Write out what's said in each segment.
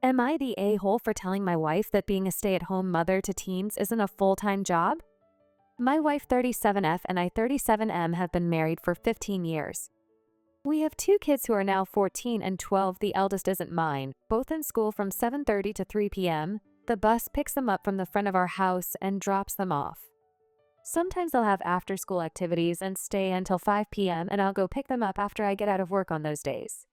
Am I the a-hole for telling my wife that being a stay-at-home mother to teens isn't a full-time job? My wife 37F and I 37M have been married for 15 years. We have two kids who are now 14 and 12. The eldest isn't mine, both in school from 7:30 to 3 p.m. The bus picks them up from the front of our house and drops them off. Sometimes they'll have after-school activities and stay until 5 p.m. and I'll go pick them up after I get out of work on those days.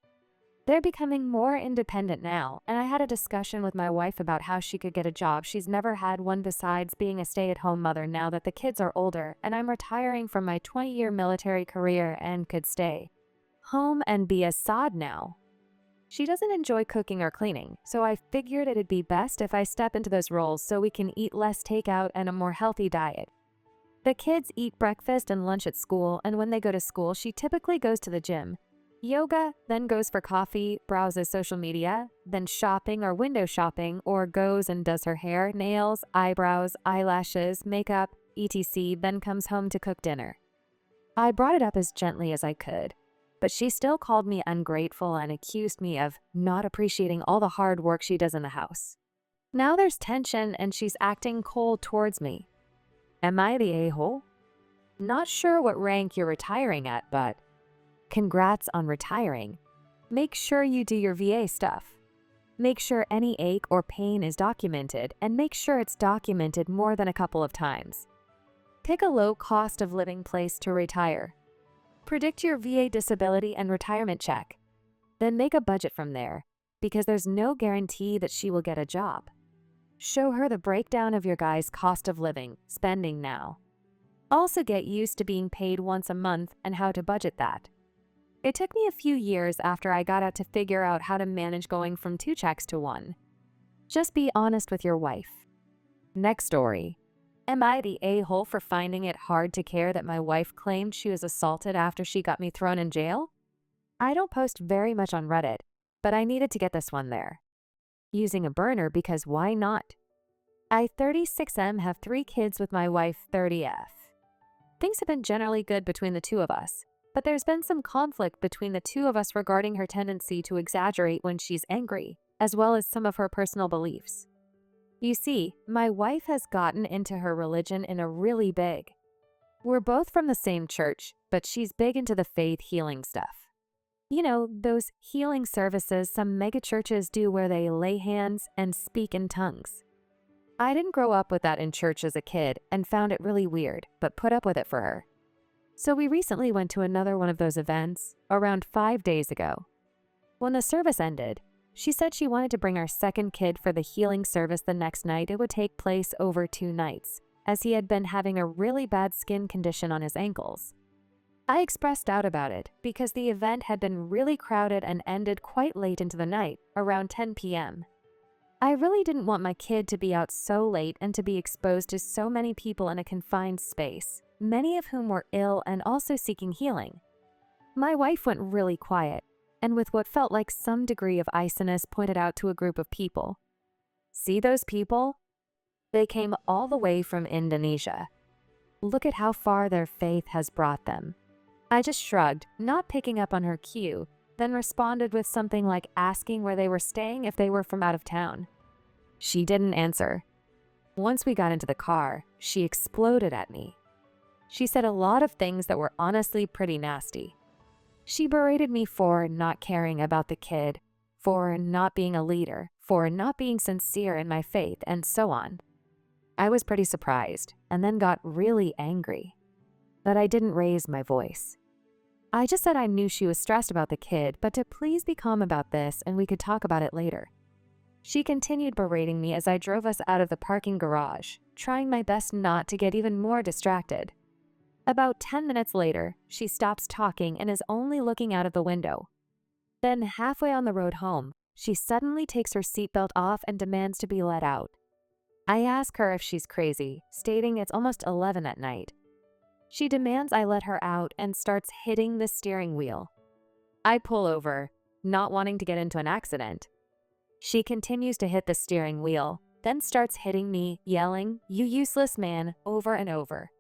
They're becoming more independent now, and I had a discussion with my wife about how she could get a job. She's never had one besides being a stay-at-home mother now that the kids are older, and I'm retiring from my 20-year military career and could stay home and be a sod now. She doesn't enjoy cooking or cleaning, so I figured it'd be best if I step into those roles so we can eat less takeout and a more healthy diet. The kids eat breakfast and lunch at school, and when they go to school, she typically goes to the gym, yoga, then goes for coffee, browses social media, then shopping or window shopping, or goes and does her hair, nails, eyebrows, eyelashes, makeup, etc., then comes home to cook dinner. I brought it up as gently as I could, but she still called me ungrateful and accused me of not appreciating all the hard work she does in the house. Now there's tension and she's acting cold towards me. Am I the a-hole? Not sure what rank you're retiring at, but congrats on retiring. Make sure you do your VA stuff. Make sure any ache or pain is documented, and make sure it's documented more than a couple of times. Pick a low cost of living place to retire. Predict your VA disability and retirement check. Then make a budget from there, because there's no guarantee that she will get a job. Show her the breakdown of your guy's cost of living, spending now. Also get used to being paid once a month and how to budget that. It took me a few years after I got out to figure out how to manage going from 2 checks to 1. Just be honest with your wife. Next story. Am I the a-hole for finding it hard to care that my wife claimed she was assaulted after she got me thrown in jail? I don't post very much on Reddit, but I needed to get this one there. Using a burner because why not? I 36M have 3 kids with my wife 30F. Things have been generally good between the two of us, but there's been some conflict between the two of us regarding her tendency to exaggerate when she's angry, as well as some of her personal beliefs. You see, my wife has gotten into her religion in a really big. We're both from the same church, but she's big into the faith healing stuff. You know, those healing services some megachurches do where they lay hands and speak in tongues. I didn't grow up with that in church as a kid and found it really weird, but put up with it for her. So we recently went to another one of those events around 5 days ago. When the service ended, she said she wanted to bring our second kid for the healing service the next night. It would take place over 2 nights, as he had been having a really bad skin condition on his ankles. I expressed doubt about it because the event had been really crowded and ended quite late into the night, around 10 p.m. I really didn't want my kid to be out so late and to be exposed to so many people in a confined space, many of whom were ill and also seeking healing. My wife went really quiet, and with what felt like some degree of iciness pointed out to a group of people. See those people? They came all the way from Indonesia. Look at how far their faith has brought them. I just shrugged, not picking up on her cue, then responded with something like asking where they were staying if they were from out of town. She didn't answer. Once we got into the car, she exploded at me. She said a lot of things that were honestly pretty nasty. She berated me for not caring about the kid, for not being a leader, for not being sincere in my faith, and so on. I was pretty surprised, and then got really angry. But I didn't raise my voice. I just said I knew she was stressed about the kid, but to please be calm about this and we could talk about it later. She continued berating me as I drove us out of the parking garage, trying my best not to get even more distracted. About 10 minutes later, she stops talking and is only looking out of the window. Then halfway on the road home, she suddenly takes her seatbelt off and demands to be let out. I ask her if she's crazy, stating it's almost 11 at night. She demands I let her out and starts hitting the steering wheel. I pull over, not wanting to get into an accident. She continues to hit the steering wheel, then starts hitting me, yelling, "You useless man," over and over.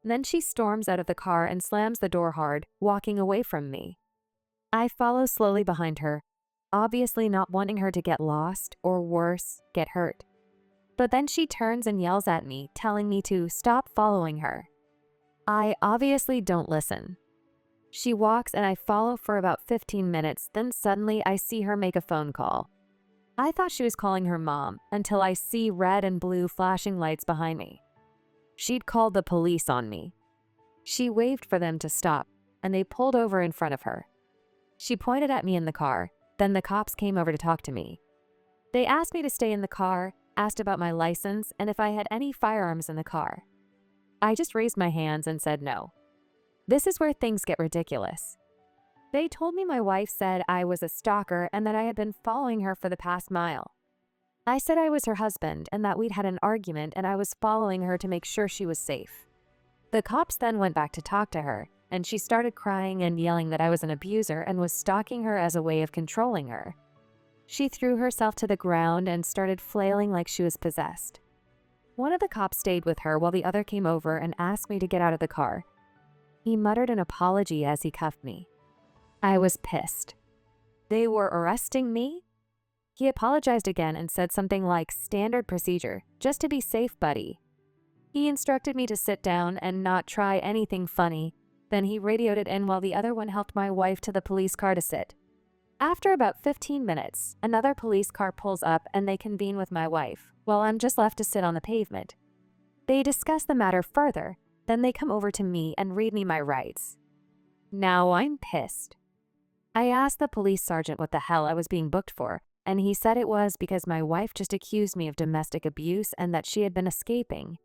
Then she storms out of the car and slams the door hard, walking away from me. I follow slowly behind her, obviously not wanting her to get lost or worse, get hurt. But then she turns and yells at me, telling me to stop following her. I obviously don't listen. She walks and I follow for about 15 minutes, then suddenly I see her make a phone call. I thought she was calling her mom until I see red and blue flashing lights behind me. She'd called the police on me. She waved for them to stop, and they pulled over in front of her. She pointed at me in the car, then the cops came over to talk to me. They asked me to stay in the car, asked about my license, and if I had any firearms in the car. I just raised my hands and said no. This is where things get ridiculous. They told me my wife said I was a stalker and that I had been following her for the past mile. I said I was her husband and that we'd had an argument and I was following her to make sure she was safe. The cops then went back to talk to her, and she started crying and yelling that I was an abuser and was stalking her as a way of controlling her. She threw herself to the ground and started flailing like she was possessed. One of the cops stayed with her while the other came over and asked me to get out of the car. He muttered an apology as he cuffed me. I was pissed. They were arresting me? He apologized again and said something like standard procedure, just to be safe, buddy. He instructed me to sit down and not try anything funny. Then he radioed it in while the other one helped my wife to the police car to sit. After about 15 minutes, another police car pulls up and they convene with my wife, while I'm just left to sit on the pavement. They discuss the matter further, then they come over to me and read me my rights. Now I'm pissed. I asked the police sergeant what the hell I was being booked for, and he said it was because my wife just accused me of domestic abuse and that she had been escaping.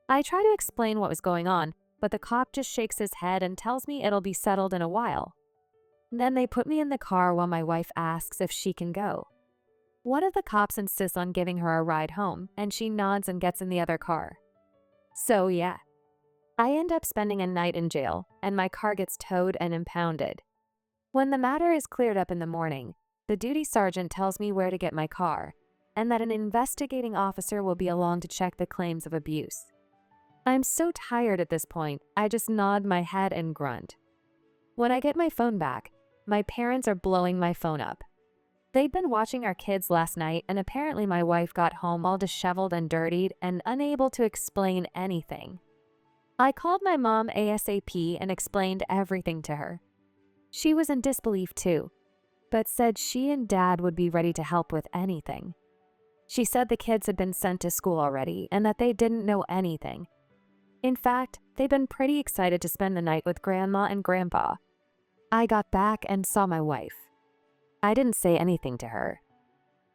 I try to explain what was going on, but the cop just shakes his head and tells me it'll be settled in a while. Then they put me in the car while my wife asks if she can go. One of the cops insists on giving her a ride home, and she nods and gets in the other car. So yeah, I end up spending a night in jail, and my car gets towed and impounded. When the matter is cleared up in the morning, the duty sergeant tells me where to get my car, and that an investigating officer will be along to check the claims of abuse. I'm so tired at this point, I just nod my head and grunt. When I get my phone back, my parents are blowing my phone up. They'd been watching our kids last night, and apparently my wife got home all disheveled and dirtied and unable to explain anything. I called my mom ASAP and explained everything to her. She was in disbelief too, but said she and Dad would be ready to help with anything. She said the kids had been sent to school already and that they didn't know anything. In fact, they'd been pretty excited to spend the night with Grandma and Grandpa. I got back and saw my wife. I didn't say anything to her.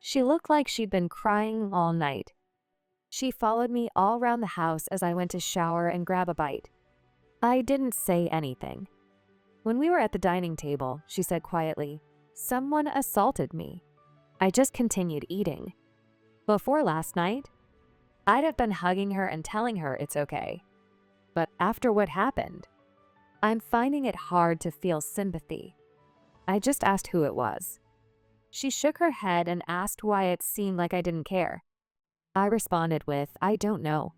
She looked like she'd been crying all night. She followed me all around the house as I went to shower and grab a bite. I didn't say anything. When we were at the dining table, she said quietly, "Someone assaulted me." I just continued eating. Before last night, I'd have been hugging her and telling her it's okay. But after what happened, I'm finding it hard to feel sympathy. I just asked who it was. She shook her head and asked why it seemed like I didn't care. I responded with, "I don't know."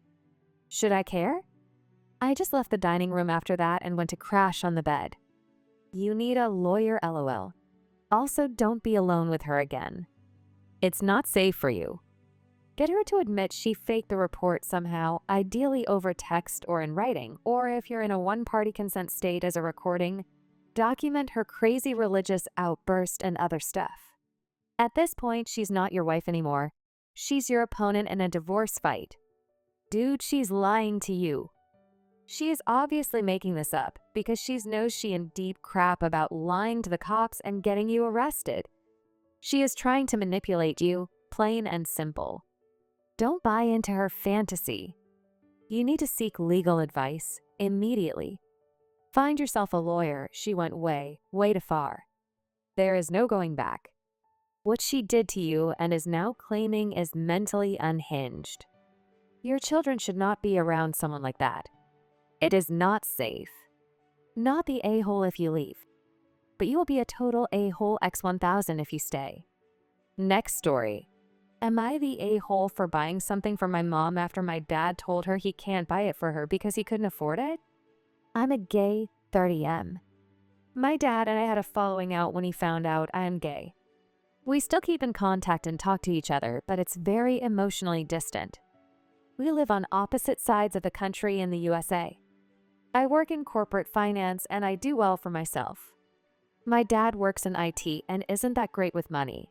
Should I care? I just left the dining room after that and went to crash on the bed. You need a lawyer, LOL. Also, don't be alone with her again. It's not safe for you. Get her to admit she faked the report somehow, ideally over text or in writing, or if you're in a one-party consent state as a recording, document her crazy religious outburst and other stuff. At this point, she's not your wife anymore. She's your opponent in a divorce fight. Dude, she's lying to you. She is obviously making this up because she knows she in deep crap about lying to the cops and getting you arrested. She is trying to manipulate you, plain and simple. Don't buy into her fantasy. You need to seek legal advice immediately. Find yourself a lawyer. She went way, way too far. There is no going back. What she did to you and is now claiming is mentally unhinged. Your children should not be around someone like that. It is not safe. Not the a-hole if you leave, but you will be a total a-hole x1000 if you stay. Next story. Am I the a-hole for buying something for my mom after my dad told her he can't buy it for her because he couldn't afford it? I'm a gay 30M. My dad and I had a falling out when he found out I am gay. We still keep in contact and talk to each other, but it's very emotionally distant. We live on opposite sides of the country in the USA. I work in corporate finance and I do well for myself. My dad works in IT and isn't that great with money.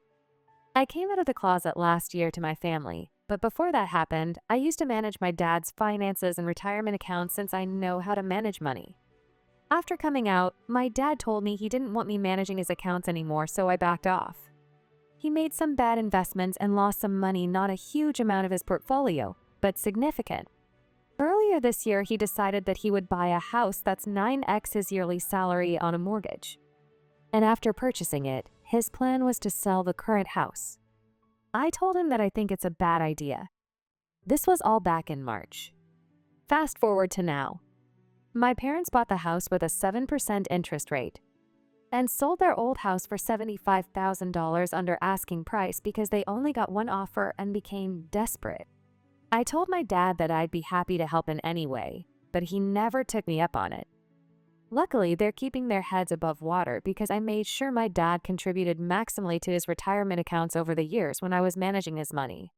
I came out of the closet last year to my family, but before that happened, I used to manage my dad's finances and retirement accounts since I know how to manage money. After coming out, my dad told me he didn't want me managing his accounts anymore, so I backed off. He made some bad investments and lost some money, not a huge amount of his portfolio, but significant. Earlier this year, he decided that he would buy a house that's 9x his yearly salary on a mortgage. And after purchasing it, his plan was to sell the current house. I told him that I think it's a bad idea. This was all back in March. Fast forward to now. My parents bought the house with a 7% interest rate and sold their old house for $75,000 under asking price because they only got one offer and became desperate. I told my dad that I'd be happy to help in any way, but he never took me up on it. Luckily, they're keeping their heads above water because I made sure my dad contributed maximally to his retirement accounts over the years when I was managing his money,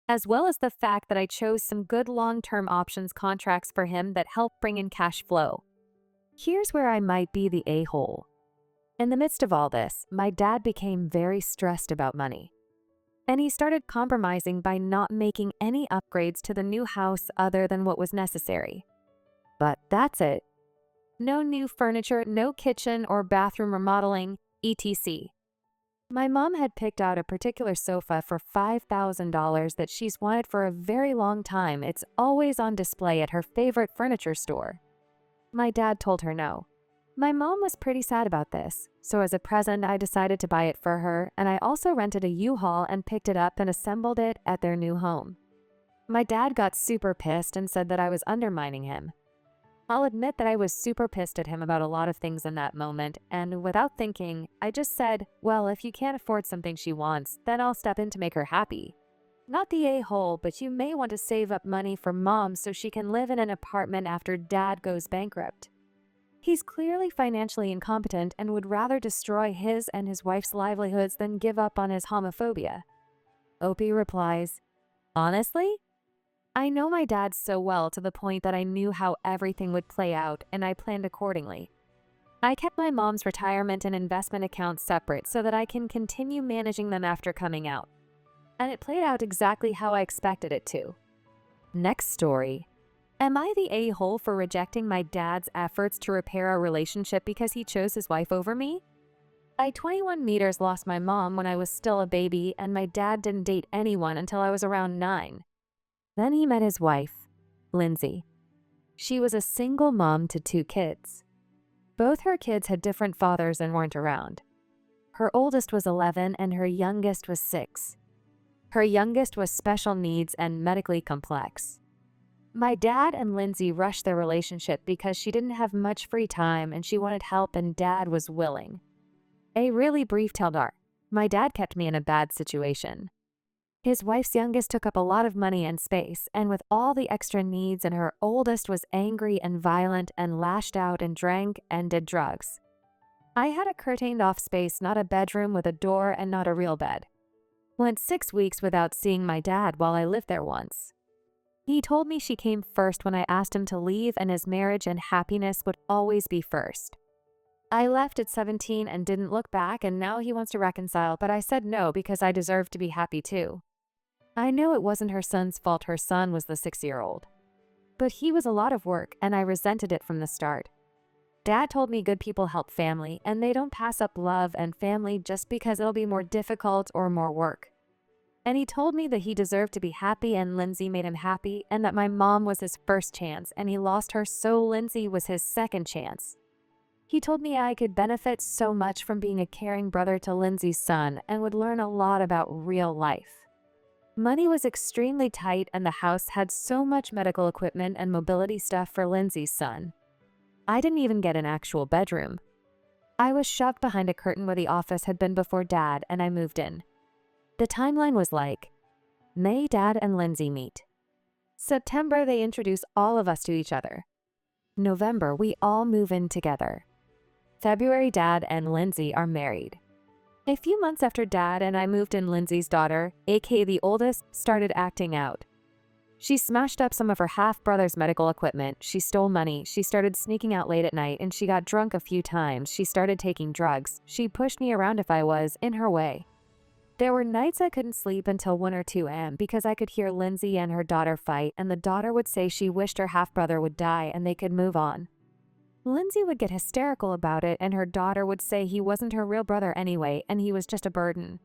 as well as the fact that I chose some good long-term options contracts for him that help bring in cash flow. Here's where I might be the a-hole. In the midst of all this, my dad became very stressed about money. And he started compromising by not making any upgrades to the new house other than what was necessary. But that's it. No new furniture, no kitchen or bathroom remodeling, etc. My mom had picked out a particular sofa for $5,000 that she's wanted for a very long time. It's always on display at her favorite furniture store. My dad told her no. My mom was pretty sad about this, so as a present I decided to buy it for her, and I also rented a U-Haul and picked it up and assembled it at their new home. My dad got super pissed and said that I was undermining him. I'll admit that I was super pissed at him about a lot of things in that moment, and without thinking, I just said, well, if you can't afford something she wants, then I'll step in to make her happy. Not the a-hole, but you may want to save up money for mom so she can live in an apartment after dad goes bankrupt. He's clearly financially incompetent and would rather destroy his and his wife's livelihoods than give up on his homophobia. Opie replies, honestly? I know my dad so well to the point that I knew how everything would play out and I planned accordingly. I kept my mom's retirement and investment accounts separate so that I can continue managing them after coming out. And it played out exactly how I expected it to. Next story. Am I the a-hole for rejecting my dad's efforts to repair our relationship because he chose his wife over me? I 21 meters lost my mom when I was still a baby, and my dad didn't date anyone until I was around 9. Then he met his wife, Lindsay. She was a single mom to 2 kids. Both her kids had different fathers and weren't around. Her oldest was 11 and her youngest was 6. Her youngest was special needs and medically complex. My dad and Lindsay rushed their relationship because she didn't have much free time and she wanted help and dad was willing. A really brief tale dark. My dad kept me in a bad situation. His wife's youngest took up a lot of money and space, and with all the extra needs, and her oldest was angry and violent and lashed out and drank and did drugs. I had a curtained off space, not a bedroom with a door and not a real bed. Went 6 weeks without seeing my dad while I lived there once. He told me she came first when I asked him to leave and his marriage and happiness would always be first. I left at 17 and didn't look back, and now he wants to reconcile, but I said no because I deserve to be happy too. I know it wasn't her son's fault, her son was the 6-year-old. But he was a lot of work and I resented it from the start. Dad told me good people help family and they don't pass up love and family just because it'll be more difficult or more work. And he told me that he deserved to be happy and Lindsay made him happy, and that my mom was his first chance and he lost her, so Lindsay was his second chance. He told me I could benefit so much from being a caring brother to Lindsay's son and would learn a lot about real life. Money was extremely tight and the house had so much medical equipment and mobility stuff for Lindsay's son. I didn't even get an actual bedroom. I was shoved behind a curtain where the office had been before Dad and I moved in. The timeline was like, May, Dad and Lindsay meet. September, they introduce all of us to each other. November, we all move in together. February, Dad and Lindsay are married. A few months after Dad and I moved in, Lindsay's daughter, aka the oldest, started acting out. She smashed up some of her half-brother's medical equipment, she stole money, she started sneaking out late at night, and she got drunk a few times. She started taking drugs. She pushed me around if I was in her way. There were nights I couldn't sleep until 1 or 2 a.m. because I could hear Lindsay and her daughter fight, and the daughter would say she wished her half-brother would die and they could move on. Lindsay would get hysterical about it, and her daughter would say he wasn't her real brother anyway, and he was just a burden.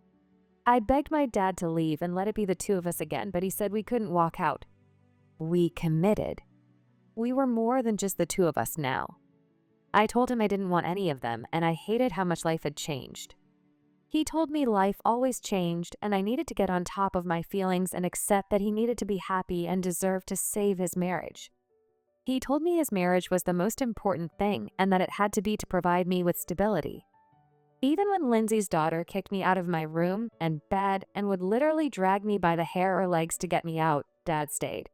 I begged my dad to leave and let it be the two of us again, but he said we couldn't walk out. We committed. We were more than just the two of us now. I told him I didn't want any of them, and I hated how much life had changed. He told me life always changed, and I needed to get on top of my feelings and accept that he needed to be happy and deserved to save his marriage. He told me his marriage was the most important thing and that it had to be to provide me with stability. Even when Lindsay's daughter kicked me out of my room and bed and would literally drag me by the hair or legs to get me out, Dad stayed.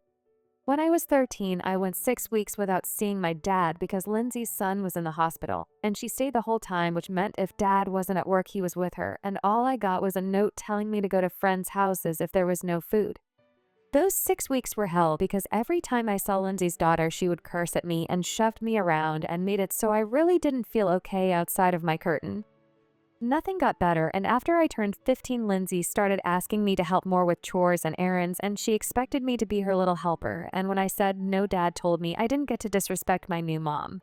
When I was 13, I went 6 weeks without seeing my dad because Lindsay's son was in the hospital, and she stayed the whole time, which meant if Dad wasn't at work, he was with her, and all I got was a note telling me to go to friends' houses if there was no food. Those 6 weeks were hell because every time I saw Lindsay's daughter, she would curse at me and shoved me around and made it so I really didn't feel okay outside of my curtain. Nothing got better, and after I turned 15, Lindsay started asking me to help more with chores and errands, and she expected me to be her little helper, and when I said no, Dad told me I didn't get to disrespect my new mom.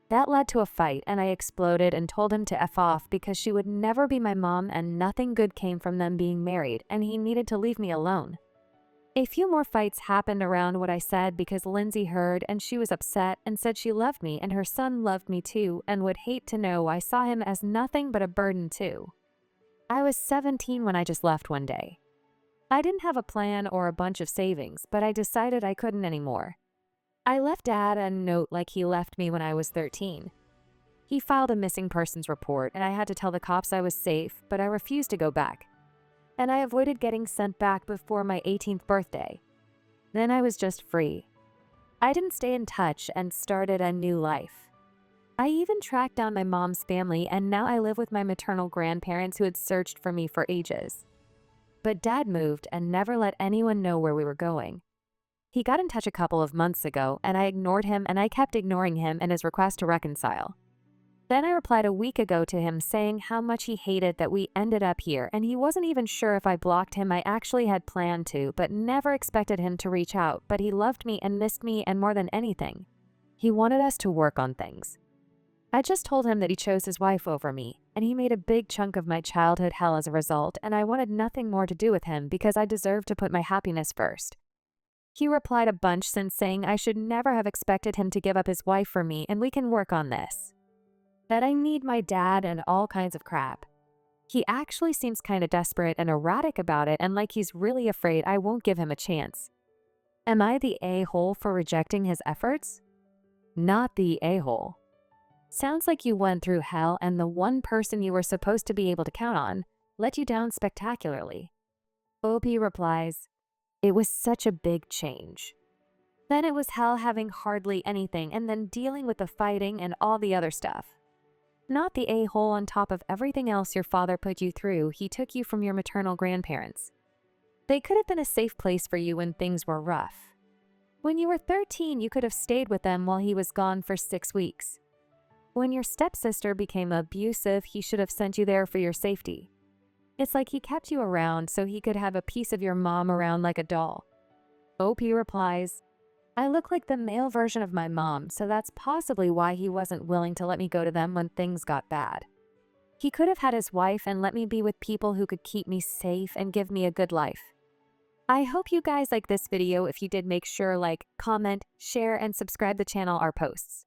That led to a fight, and I exploded and told him to F off because she would never be my mom and nothing good came from them being married, and he needed to leave me alone. A few more fights happened around what I said because Lindsay heard and she was upset and said she loved me and her son loved me too and would hate to know I saw him as nothing but a burden too. I was 17 when I just left one day. I didn't have a plan or a bunch of savings, but I decided I couldn't anymore. I left Dad a note like he left me when I was 13. He filed a missing persons report and I had to tell the cops I was safe, but I refused to go back. And I avoided getting sent back before my 18th birthday. Then I was just free. I didn't stay in touch and started a new life. I even tracked down my mom's family, and now I live with my maternal grandparents who had searched for me for ages. But Dad moved and never let anyone know where we were going. He got in touch a couple of months ago, and I ignored him, and I kept ignoring him and his request to reconcile. Then I replied a week ago to him saying how much he hated that we ended up here, and he wasn't even sure if I blocked him. I actually had planned to, but never expected him to reach out, but he loved me and missed me, and more than anything, he wanted us to work on things. I just told him that he chose his wife over me, and he made a big chunk of my childhood hell as a result, and I wanted nothing more to do with him because I deserved to put my happiness first. He replied a bunch since saying I should never have expected him to give up his wife for me and we can work on this. That I need my dad and all kinds of crap. He actually seems kind of desperate and erratic about it and like he's really afraid I won't give him a chance. Am I the a-hole for rejecting his efforts? Not the a-hole. Sounds like you went through hell and the one person you were supposed to be able to count on let you down spectacularly. OP replies, it was such a big change. Then it was hell having hardly anything and then dealing with the fighting and all the other stuff. Not the a-hole on top of everything else your father put you through. He took you from your maternal grandparents. They could have been a safe place for you when things were rough. When you were 13, you could have stayed with them while he was gone for 6 weeks. When your stepsister became abusive, he should have sent you there for your safety. It's like he kept you around so he could have a piece of your mom around like a doll. OP replies, I look like the male version of my mom, so that's possibly why he wasn't willing to let me go to them when things got bad. He could have had his wife and let me be with people who could keep me safe and give me a good life. I hope you guys like this video. If you did, make sure like, comment, share, and subscribe the channel our posts.